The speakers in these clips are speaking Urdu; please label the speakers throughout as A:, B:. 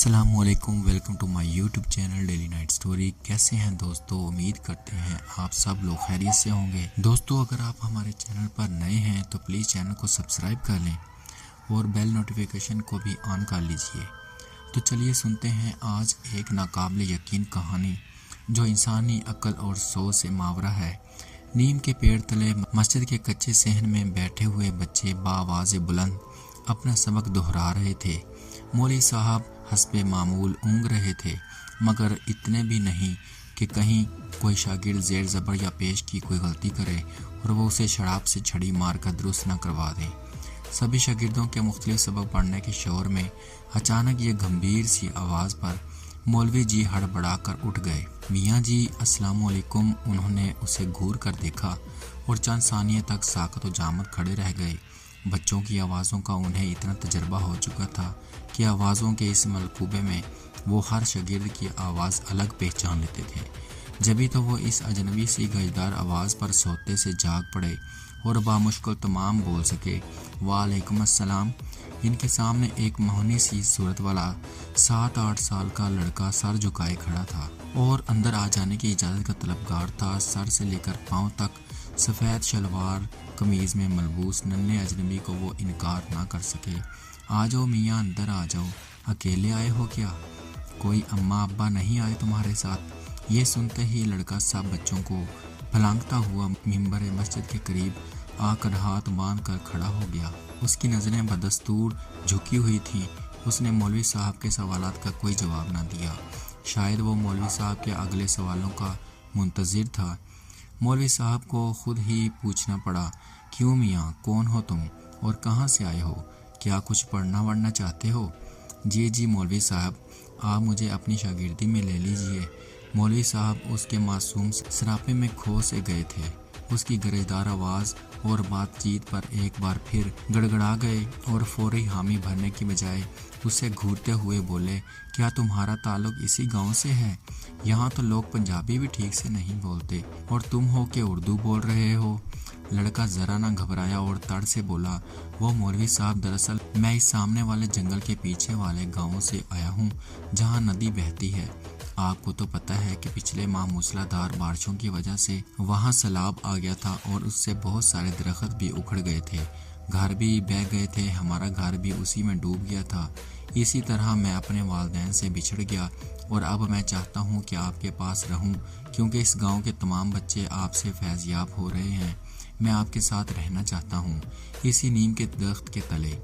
A: السلام علیکم، welcome to my YouTube channel Daily Night Story. کیسے ہیں دوستو؟ امید کرتے ہیں آپ سب لوگ خیریت سے ہوں گے۔ دوستو اگر آپ ہمارے چینل پر نئے ہیں تو پلیز چینل کو سبسکرائب کر لیں اور بیل نوٹیفیکیشن کو بھی آن کر لیجئے۔ تو چلیے سنتے ہیں آج ایک ناقابل یقین کہانی جو انسانی عقل اور سوچ سے ماورا ہے۔ نیم کے پیڑ تلے مسجد کے کچے صحن میں بیٹھے ہوئے بچے بآواز بلند اپنا سبق دہرا رہے تھے۔ مولوی صاحب حسب معمول اونگ رہے تھے، مگر اتنے بھی نہیں کہ کہیں کوئی شاگرد زیر زبر یا پیش کی کوئی غلطی کرے اور وہ اسے شراب سے چھڑی مار کر درست نہ کروا دیں۔ سبھی شاگردوں کے مختلف سبق پڑھنے کے شور میں اچانک یہ گمبھیر سی آواز پر مولوی جی ہڑبڑا کر اٹھ گئے۔ میاں جی السلام علیکم۔ انہوں نے اسے گھور کر دیکھا اور چند ثانیے تک ساکت و جامد کھڑے رہ گئے۔ بچوں کی آوازوں کا انہیں اتنا تجربہ ہو چکا تھا کہ آوازوں کے اس ملکوبے میں وہ ہر شاگرد کی آواز الگ پہچان لیتے تھے۔ جبھی تو وہ اس اجنبی سی گجدار آواز پر سوتے سے جاگ پڑے اور بامشکل تمام بول سکے، وعلیکم السلام۔ ان کے سامنے ایک مہونی سی صورت والا 7-8 سال کا لڑکا سر جھکائے کھڑا تھا اور اندر آ جانے کی اجازت کا طلبگار تھا۔ سر سے لے کر پاؤں تک سفید شلوار قمیض میں ملبوس ننھے اجنبی کو وہ انکار نہ کر سکے۔ آ جاؤ میاں، اندر آ جاؤ۔ اکیلے آئے ہو کیا؟ کوئی اماں ابا نہیں آئے تمہارے ساتھ؟ یہ سنتے ہی لڑکا سب بچوں کو پھلانگتا ہوا ممبر مسجد کے قریب آ کر ہاتھ باندھ کر کھڑا ہو گیا۔ اس کی نظریں بدستور جھکی ہوئی تھیں۔ اس نے مولوی صاحب کے سوالات کا کوئی جواب نہ دیا۔ شاید وہ مولوی صاحب کے اگلے سوالوں کا منتظر تھا۔ مولوی صاحب کو خود ہی پوچھنا پڑا، کیوں میاں، کون ہو تم اور کہاں سے آئے ہو؟ کیا کچھ پڑھنا چاہتے ہو؟ جی مولوی صاحب، آپ مجھے اپنی شاگردی میں لے لیجئے۔ مولوی صاحب اس کے معصوم سراپے میں کھو سے گئے تھے۔ اس کی گرجدار آواز اور بات چیت پر ایک بار پھر گڑگڑا گئے اور فوری حامی بھرنے کی بجائے اسے گھورتے ہوئے بولے، کیا تمہارا تعلق اسی گاؤں سے ہے؟ یہاں تو لوگ پنجابی بھی ٹھیک سے نہیں بولتے اور تم ہو کہ اردو بول رہے ہو؟ لڑکا ذرا نہ گھبرایا اور تڑ سے بولا، وہ مولوی صاحب، دراصل میں اس سامنے والے جنگل کے پیچھے والے گاؤں سے آیا ہوں جہاں ندی بہتی ہے۔ آپ کو تو پتہ ہے کہ پچھلے ماہ موسلا دھار بارشوں کی وجہ سے وہاں سیلاب آ گیا تھا اور اس سے بہت سارے درخت بھی اکھڑ گئے تھے، گھر بھی بہہ گئے تھے، ہمارا گھر بھی اسی میں ڈوب گیا تھا۔ اسی طرح میں اپنے والدین سے بچھڑ گیا اور اب میں چاہتا ہوں کہ آپ کے پاس رہوں، کیونکہ اس گاؤں کے تمام بچے آپ سے فیض یاب ہو رہے ہیں۔ میں آپ کے ساتھ رہنا چاہتا ہوں، اسی نیم کے درخت کے تلے،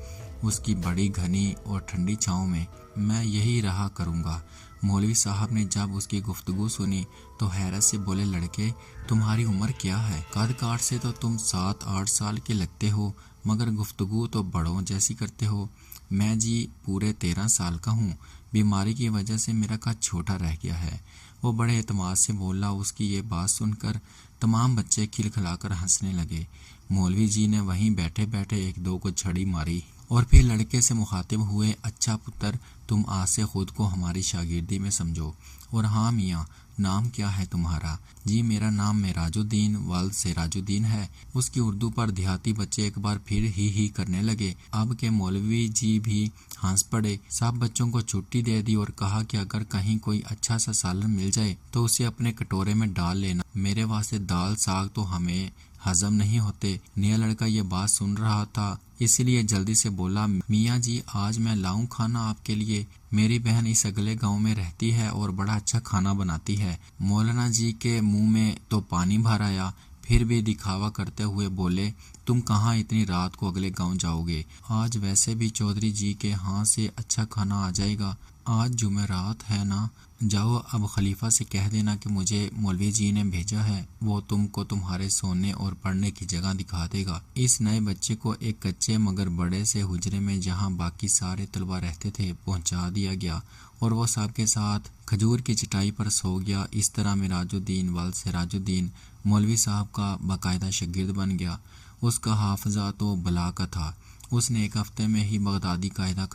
A: اس کی بڑی گھنی اور ٹھنڈی چھاؤں میں یہی رہا کروں گا۔ مولوی صاحب نے جب اس کی گفتگو سنی تو حیرت سے بولے، لڑکے تمہاری عمر کیا ہے؟ قد کاٹ سے تو تم 7-8 سال کے لگتے ہو، مگر گفتگو تو بڑوں جیسی کرتے ہو۔ میں جی پورے 13 سال کا ہوں، بیماری کی وجہ سے میرا قد چھوٹا رہ گیا ہے۔ وہ بڑے اعتماد سے بولا۔ اس کی یہ بات سن کر تمام بچے کھلکھلا کر ہنسنے لگے۔ مولوی جی نے وہیں بیٹھے بیٹھے ایک دو کو چھڑی ماری اور پھر لڑکے سے مخاطب ہوئے، اچھا پتر، تم آج سے خود کو ہماری شاگردی میں سمجھو۔ اور ہاں میاں، نام کیا ہے تمہارا؟ جی میرا نام معراج الدین ولد سراج الدین ہے۔ اس کی اردو پر دیہاتی بچے ایک بار پھر ہی کرنے لگے۔ اب کے مولوی جی بھی ہنس پڑے۔ سب بچوں کو چھٹی دے دی اور کہا کہ اگر کہیں کوئی اچھا سا سالن مل جائے تو اسے اپنے کٹورے میں ڈال لینا، میرے واسطے دال ساگ تو ہمیں ہضم نہیں ہوتے۔ نیا لڑکا یہ بات سن رہا تھا، اس لیے جلدی سے بولا، میاں جی آج میں لاؤں کھانا آپ کے لیے؟ میری بہن اس اگلے گاؤں میں رہتی ہے اور بڑا اچھا کھانا بناتی ہے۔ مولانا جی کے منہ میں تو پانی بھر آیا، پھر بھی دکھاوا کرتے ہوئے بولے، تم کہاں اتنی رات کو اگلے گاؤں جاؤ گے؟ آج ویسے بھی چودھری جی کے ہاں سے اچھا کھانا آ جائے گا۔ آج جمعرات ہے نا؟ جاؤ اب خلیفہ سے کہہ دینا کہ مجھے مولوی جی نے بھیجا ہے، وہ تم کو تمہارے سونے اور پڑھنے کی جگہ دکھا دے گا۔ اس نئے بچے کو ایک کچے مگر بڑے سے حجرے میں جہاں باقی سارے طلبہ رہتے تھے پہنچا دیا گیا اور وہ سب کے ساتھ کھجور کی چٹائی پر سو گیا۔ اس طرح معراج الدین ولد سراج الدین مولوی صاحب کا باقاعدہ شاگرد بن گیا۔ اس کا حافظہ تو بلا کا تھا۔ اس نے ایک ہفتے میں ہی بغدادی قاعدہ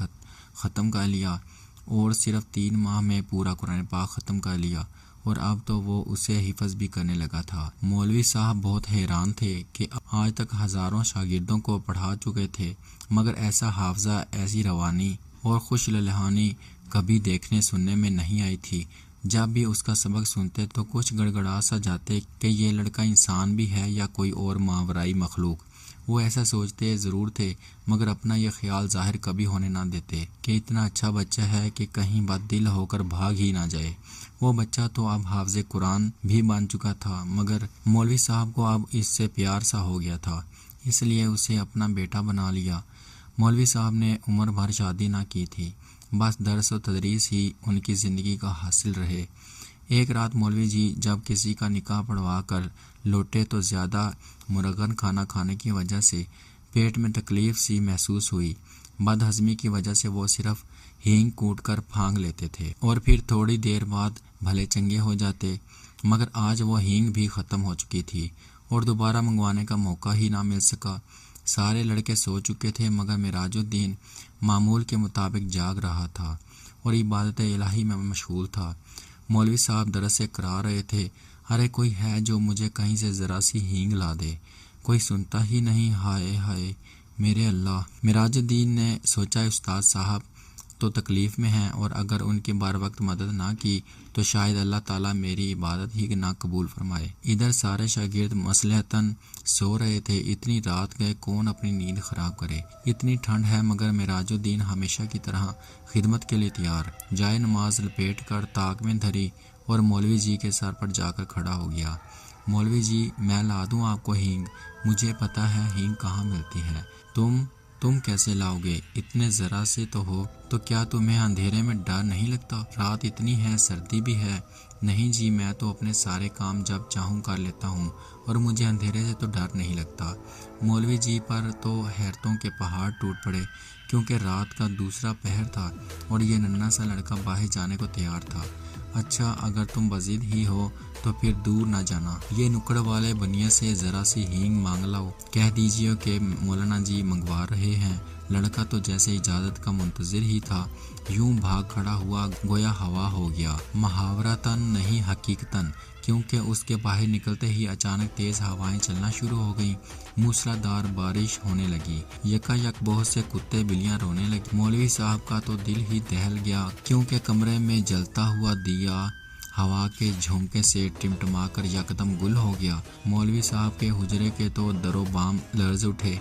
A: ختم کر لیا اور صرف 3 ماہ میں پورا قرآن پاک ختم کر لیا، اور اب تو وہ اسے حفظ بھی کرنے لگا تھا۔ مولوی صاحب بہت حیران تھے کہ آج تک ہزاروں شاگردوں کو پڑھا چکے تھے، مگر ایسا حافظہ، ایسی روانی اور خوش للہانی کبھی دیکھنے سننے میں نہیں آئی تھی۔ جب بھی اس کا سبق سنتے تو کچھ گڑگڑا سا جاتے کہ یہ لڑکا انسان بھی ہے یا کوئی اور ماورائی مخلوق۔ وہ ایسا سوچتے ضرور تھے مگر اپنا یہ خیال ظاہر کبھی ہونے نہ دیتے کہ اتنا اچھا بچہ ہے کہ کہیں بد دل ہو کر بھاگ ہی نہ جائے۔ وہ بچہ تو اب حافظ قرآن بھی بن چکا تھا مگر مولوی صاحب کو اب اس سے پیار سا ہو گیا تھا، اس لیے اسے اپنا بیٹا بنا لیا۔ مولوی صاحب نے عمر بھر شادی نہ کی تھی، بس درس و تدریس ہی ان کی زندگی کا حاصل رہے۔ ایک رات مولوی جی جب کسی کا نکاح پڑھوا کر لوٹے تو زیادہ مرغن کھانا کھانے کی وجہ سے پیٹ میں تکلیف سی محسوس ہوئی۔ بد ہضمی کی وجہ سے وہ صرف ہینگ کوٹ کر پھانگ لیتے تھے اور پھر تھوڑی دیر بعد بھلے چنگے ہو جاتے، مگر آج وہ ہینگ بھی ختم ہو چکی تھی اور دوبارہ منگوانے کا موقع ہی نہ مل سکا۔ سارے لڑکے سو چکے تھے مگر معراج الدین معمول کے مطابق جاگ رہا تھا اور عبادت الہی میں مشغول تھا۔ مولوی صاحب درس سے کرا رہے تھے، ارے کوئی ہے جو مجھے کہیں سے ذرا سی ہینگ لا دے، کوئی سنتا ہی نہیں، ہائے ہائے میرے اللہ۔ معراج الدین نے سوچا استاد صاحب تو تکلیف میں ہیں اور اگر ان کی بر وقت مدد نہ کی تو شاید اللہ تعالیٰ میری عبادت ہی نہ قبول فرمائے۔ ادھر سارے شاگرد مصلحتاً سو رہے تھے، اتنی رات گئے کون اپنی نیند خراب کرے، اتنی ٹھنڈ ہے مگر معراج الدین ہمیشہ کی طرح خدمت کے لیے تیار، جائے نماز لپیٹ کر طاق میں دھری اور مولوی جی کے سر پر جا کر کھڑا ہو گیا۔ مولوی جی میں لا دوں آپ کو ہینگ؟ مجھے پتہ ہے ہینگ کہاں ملتی ہے۔ تم کیسے لاؤ گے؟ اتنے ذرا سے تو ہو تو کیا تمہیں اندھیرے میں ڈر نہیں لگتا؟ رات اتنی ہے، سردی بھی ہے۔ نہیں جی میں تو اپنے سارے کام جب چاہوں کر لیتا ہوں اور مجھے اندھیرے سے تو ڈر نہیں لگتا۔ مولوی جی پر تو حیرتوں کے پہاڑ ٹوٹ پڑے کیونکہ رات کا دوسرا پہر تھا اور یہ ننھا سا لڑکا باہر جانے کو تیار تھا۔ اچھا اگر تم بضد ہی ہو تو پھر دور نہ جانا، یہ نکڑ والے بنیے سے ذرا سی ہینگ مانگ لاؤ، کہہ دیجیے کہ مولانا جی منگوا رہے ہیں۔ لڑکا تو جیسے اجازت کا منتظر ہی تھا، یوں بھاگ کھڑا ہوا گویا ہوا ہو گیا، محاورتاً نہیں حقیقتاً، کیونکہ اس کے باہر نکلتے ہی اچانک تیز ہوائیں چلنا شروع ہو گئیں، موسلا دھار بارش ہونے لگی، یکا یک بہت سے کتے بلیاں رونے لگی۔ مولوی صاحب کا تو دل ہی دہل گیا کیونکہ کمرے میں جلتا ہوا دیا ہوا کے جھونکے سے ٹمٹما کر یکدم گل ہو گیا۔ مولوی صاحب کے حجرے کے تو در و بام لرز اٹھے۔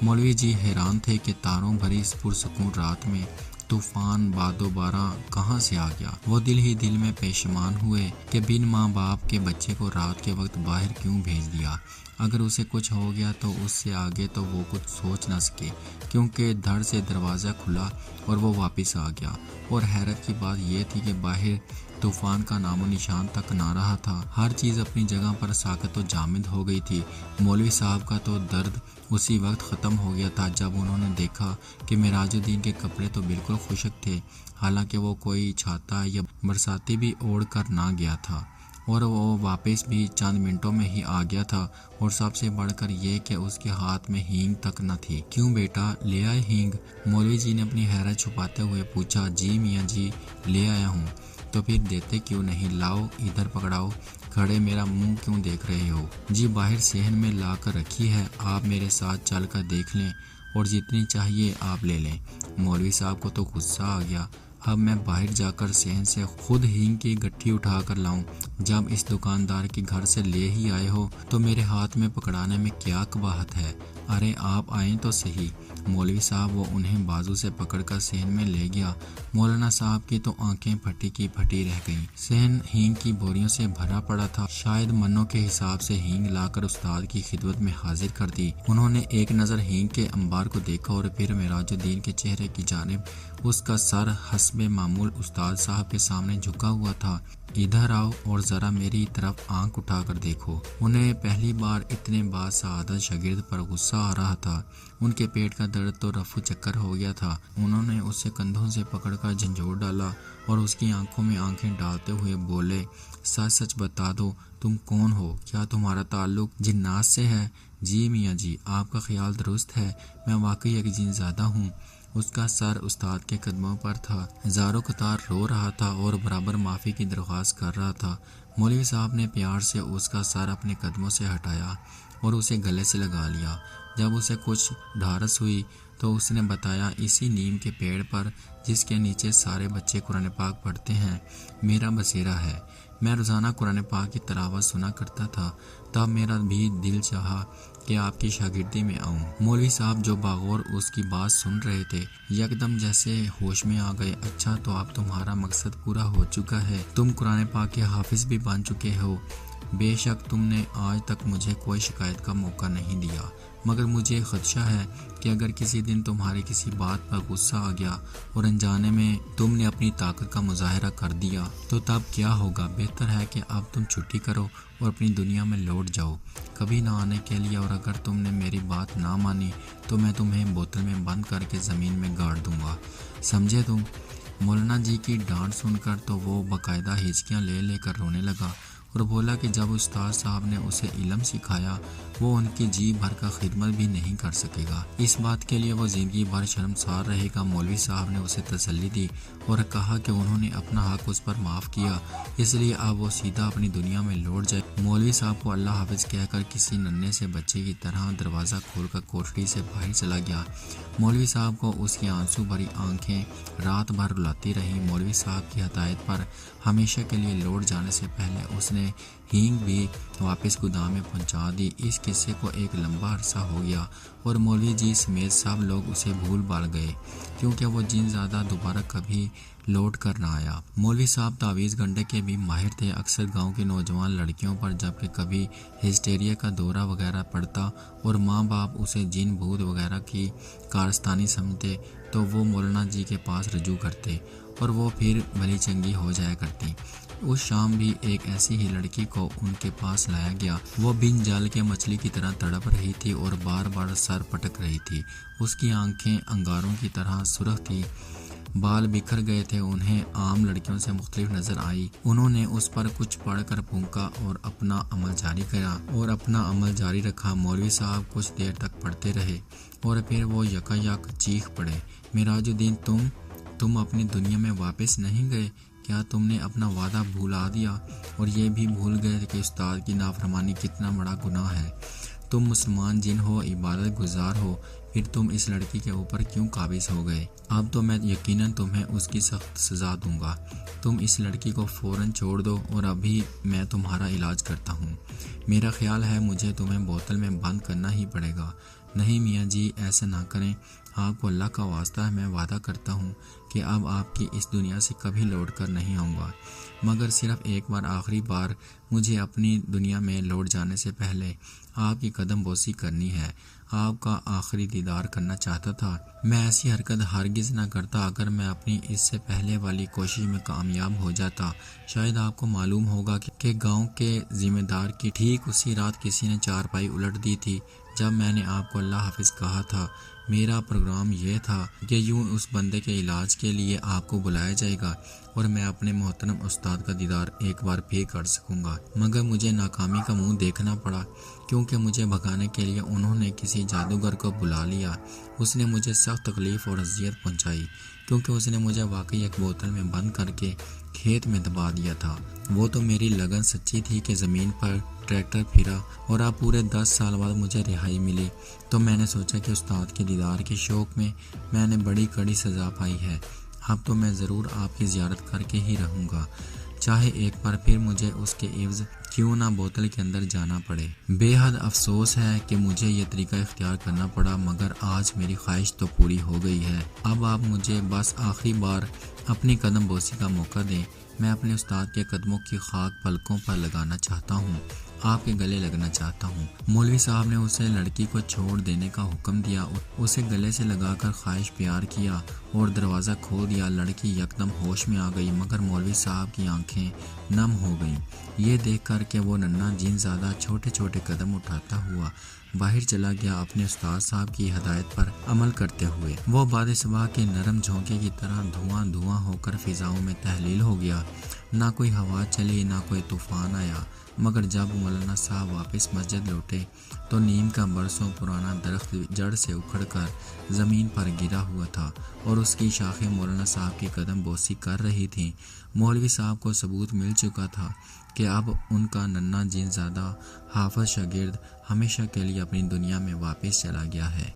A: مولوی جی حیران تھے کہ تاروں بھری اس پرسکون رات میں طوفان باد و باراں کہاں سے آ گیا۔ وہ دل ہی دل میں پشیمان ہوئے کہ بن ماں باپ کے بچے کو رات کے وقت باہر کیوں بھیج دیا۔ اگر اسے کچھ ہو گیا تو اس سے آگے تو وہ کچھ سوچ نہ سکے کیونکہ دھڑ سے دروازہ کھلا اور وہ واپس آ گیا۔ اور حیرت کی بات یہ تھی کہ باہر طوفان کا نام و نشان تک نہ رہا تھا، ہر چیز اپنی جگہ پر ساکت و جامد ہو گئی تھی۔ مولوی صاحب کا تو درد اسی وقت ختم ہو گیا تھا جب انہوں نے دیکھا کہ معراج الدین کے کپڑے تو بالکل خشک تھے، حالانکہ وہ کوئی چھاتا یا برساتی بھی اوڑھ کر نہ گیا تھا اور وہ واپس بھی چند منٹوں میں ہی آ گیا تھا، اور سب سے بڑھ کر یہ کہ اس کے ہاتھ میں ہینگ تک نہ تھی۔ کیوں بیٹا لے آئے ہینگ؟ مولوی جی نے اپنی حیرت چھپاتے ہوئے پوچھا۔ جی میاں جی لے آیا ہوں۔ تو پھر دیتے کیوں نہیں؟ لاؤ ادھر پکڑاؤ، کھڑے میرا منہ کیوں دیکھ رہے ہو؟ جی باہر صحن میں لا کر رکھی ہے، آپ میرے ساتھ چل کر دیکھ لیں اور جتنی چاہیے آپ لے لیں۔ مولوی صاحب کو تو غصہ آ گیا، اب میں باہر جا کر صحن سے خود ہینگ کی گٹھی اٹھا کر لاؤں؟ جب اس دکاندار کے گھر سے لے ہی آئے ہو تو میرے ہاتھ میں پکڑانے میں کیا قباحت ہے؟ ارے آپ آئیں تو صحیح۔ مولوی صاحب وہ انہیں بازو سے پکڑ کر صحن میں لے گیا۔ مولانا صاحب کی تو آنکھیں پھٹی کی پھٹی رہ گئیں۔ صحن ہینگ کی بوریوں سے بھرا پڑا تھا، شاید منوں کے حساب سے ہینگ لا کر استاد کی خدمت میں حاضر کر دی۔ انہوں نے ایک نظر ہینگ کے انبار کو دیکھا اور پھر معراج الدین کے چہرے کی جانب۔ اس کا سر حسب معمول استاد صاحب کے سامنے جھکا ہوا تھا۔ ادھر آؤ اور ذرا میری طرف آنکھ اٹھا کر دیکھو۔ انہیں پہلی بار اتنے باسعادت شاگرد پر غصہ آ رہا تھا، ان کے پیٹ کا درد تو رفو چکر ہو گیا تھا۔ انہوں نے اسے کندھوں سے پکڑ کر جھنجھوڑ ڈالا اور اس کی آنکھوں میں آنکھیں ڈالتے ہوئے بولے، سچ سچ بتا دو تم کون ہو؟ کیا تمہارا تعلق جنات سے ہے؟ جی میاں جی آپ کا خیال درست ہے، میں واقعی ایک جن زادہ ہوں۔ اس کا سر استاد کے قدموں پر تھا، ہزاروں قطار رو رہا تھا اور برابر معافی کی درخواست کر رہا تھا۔ مولوی صاحب نے پیار سے اس کا سر اپنے قدموں سے ہٹایا اور اسے گلے سے لگا لیا۔ جب اسے کچھ ڈھارس ہوئی تو اس نے بتایا اسی نیم کے پیڑ پر جس کے نیچے سارے بچے قرآن پاک پڑھتے ہیں میرا بسیرا ہے۔ میں روزانہ قرآن پاک کی تلاوت سنا کرتا تھا، تب میرا بھی دل چاہا کہ آپ کی شاگردی میں آؤں۔ مولوی صاحب جو باغور اس کی بات سن رہے تھے یکدم جیسے ہوش میں آ گئے۔ اچھا، تو اب تمہارا مقصد پورا ہو چکا ہے، تم قرآن پاک کے حافظ بھی بن چکے ہو۔ بے شک تم نے آج تک مجھے کوئی شکایت کا موقع نہیں دیا، مگر مجھے خدشہ ہے کہ اگر کسی دن تمہاری کسی بات پر غصہ آ گیا اور انجانے میں تم نے اپنی طاقت کا مظاہرہ کر دیا تو تب کیا ہوگا۔ بہتر ہے کہ اب تم چھٹی کرو اور اپنی دنیا میں لوٹ جاؤ کبھی نہ آنے کے لیے، اور اگر تم نے میری بات نہ مانی تو میں تمہیں بوتل میں بند کر کے زمین میں گاڑ دوں گا، سمجھے تم؟ مولانا جی کی ڈانٹ سن کر تو وہ باقاعدہ ہچکیاں لے لے کر رونے لگا اور بولا کہ جب استاد صاحب نے اسے علم سکھایا وہ ان کی جی بھر کا خدمت بھی نہیں کر سکے گا، اس بات کے لیے وہ زندگی بھر شرمسار رہے گا۔ مولوی صاحب نے اسے تسلی دی اور کہا کہ انہوں نے اپنا حق اس پر معاف کیا، اس لیے اب وہ سیدھا اپنی دنیا میں لوٹ جائے۔ مولوی صاحب کو اللہ حافظ کہہ کر کسی ننھے سے بچے کی طرح دروازہ کھول کر کوٹڑی سے باہر چلا گیا۔ مولوی صاحب کو اس کی آنسو بھری آنکھیں رات بھر رلاتی رہیں۔ مولوی صاحب کی ہدایت پر ہمیشہ کے لیے لوٹ جانے سے پہلے اس نے ہینگ بھی واپس گودام میں پہنچا دی۔ اس قصے کو ایک لمبا عرصہ ہو گیا اور مولوی جی سمیت سب لوگ اسے بھول بھال گئے، کیونکہ وہ جن زیادہ دوبارہ کبھی لوٹ کر نہ آیا۔ مولوی صاحب تعویذ گنڈے کے بھی ماہر تھے۔ اکثر گاؤں کی نوجوان لڑکیوں پر جب کہ کبھی ہسٹیریا کا دورہ وغیرہ پڑتا اور ماں باپ اسے جن بھوت وغیرہ کی کارستانی سمجھتے تو وہ مولانا جی کے پاس رجوع کرتے اور وہ پھر بھلی چنگی ہو جایا کرتی۔ اس شام بھی ایک ایسی ہی لڑکی کو ان کے پاس لایا گیا۔ وہ بن جال کے مچھلی کی طرح تڑپ رہی تھی اور بار بار سر پٹک رہی تھی۔ اس کی آنکھیں انگاروں کی طرح سرخ تھی، بال بکھر گئے تھے، انہیں عام لڑکیوں سے مختلف نظر آئی۔ انہوں نے اس پر کچھ پڑھ کر پھونکا اور اپنا عمل جاری رکھا۔ مولوی صاحب کچھ دیر تک پڑھتے رہے اور پھر وہ یکا یک چیخ پڑے، معراج الدین تم اپنی دنیا میں واپس نہیں گئے؟ کیا تم نے اپنا وعدہ بھلا دیا اور یہ بھی بھول گئے کہ استاد کی نافرمانی کتنا بڑا گناہ ہے؟ تم مسلمان جن ہو، عبادت گزار ہو، پھر تم اس لڑکی کے اوپر کیوں قابض ہو گئے؟ اب تو میں یقیناً تمہیں اس کی سخت سزا دوں گا۔ تم اس لڑکی کو فوراً چھوڑ دو اور ابھی میں تمہارا علاج کرتا ہوں۔ میرا خیال ہے مجھے تمہیں بوتل میں بند کرنا ہی پڑے گا۔ نہیں میاں جی، ایسا نہ کریں، آپ کو اللہ کا واسطہ ہے، میں وعدہ کرتا ہوں کہ اب آپ کی اس دنیا سے کبھی لوٹ کر نہیں آؤں گا، مگر صرف ایک بار، آخری بار مجھے اپنی دنیا میں لوٹ جانے سے پہلے آپ کی قدم بوسی کرنی ہے۔ آپ کا آخری دیدار کرنا چاہتا تھا۔ میں ایسی حرکت ہرگز نہ کرتا اگر میں اپنی اس سے پہلے والی کوشش میں کامیاب ہو جاتا۔ شاید آپ کو معلوم ہوگا کہ گاؤں کے ذمہ دار کی ٹھیک اسی رات کسی نے چارپائی الٹ دی تھی جب میں نے آپ کو اللہ حافظ کہا تھا۔ میرا پروگرام یہ تھا کہ یوں اس بندے کے علاج کے لیے آپ کو بلایا جائے گا اور میں اپنے محترم استاد کا دیدار ایک بار پھر کر سکوں گا، مگر مجھے ناکامی کا منہ دیکھنا پڑا، کیونکہ مجھے بھگانے کے لیے انہوں نے کسی جادوگر کو بلا لیا۔ اس نے مجھے سخت تکلیف اور اذیت پہنچائی، کیونکہ اس نے مجھے واقعی ایک بوتل میں بند کر کے کھیت میں دبا دیا تھا۔ وہ تو میری لگن سچی تھی کہ زمین پر ٹریکٹر پھرا اور اب پورے 10 سال بعد مجھے رہائی ملی، تو میں نے سوچا کہ استاد کے دیدار کے شوق میں نے بڑی کڑی سزا پائی ہے۔ اب تو میں ضرور آپ کی زیارت کر کے ہی رہوں گا، چاہے ایک بار پھر مجھے اس کے عوض کیوں نہ بوتل کے اندر جانا پڑے۔ بے حد افسوس ہے کہ مجھے یہ طریقہ اختیار کرنا پڑا، مگر آج میری خواہش تو پوری ہو گئی ہے۔ اب آپ مجھے بس آخری بار اپنی قدم بوسی کا موقع دیں۔ میں اپنے استاد کے قدموں کی خاک پلکوں پر لگانا چاہتا ہوں، آپ کے گلے لگنا چاہتا ہوں۔ مولوی صاحب نے اسے لڑکی کو چھوڑ دینے کا حکم دیا، اسے گلے سے لگا کر خواہش پیار کیا اور دروازہ کھول دیا۔ لڑکی یکدم ہوش میں آ گئی، مگر مولوی صاحب کی آنکھیں نم ہو گئیں یہ دیکھ کر کہ وہ ننھا جن زیادہ چھوٹے چھوٹے قدم اٹھاتا ہوا باہر چلا گیا، اپنے استاد صاحب کی ہدایت پر عمل کرتے ہوئے۔ وہ بعد صبح کے نرم جھونکے کی طرح دھواں دھواں ہو کر فضاؤں میں تحلیل ہو گیا۔ نہ کوئی ہوا چلی، نہ کوئی طوفان آیا، مگر جب مولانا صاحب واپس مسجد لوٹے تو نیم کا برسوں پرانا درخت جڑ سے اکھڑ کر زمین پر گرا ہوا تھا اور اس کی شاخیں مولانا صاحب کی قدم بوسی کر رہی تھیں۔ مولوی صاحب کو ثبوت مل چکا تھا کہ اب ان کا ننھا جن زادہ حافظ شاگرد ہمیشہ کے لیے اپنی دنیا میں واپس چلا گیا ہے۔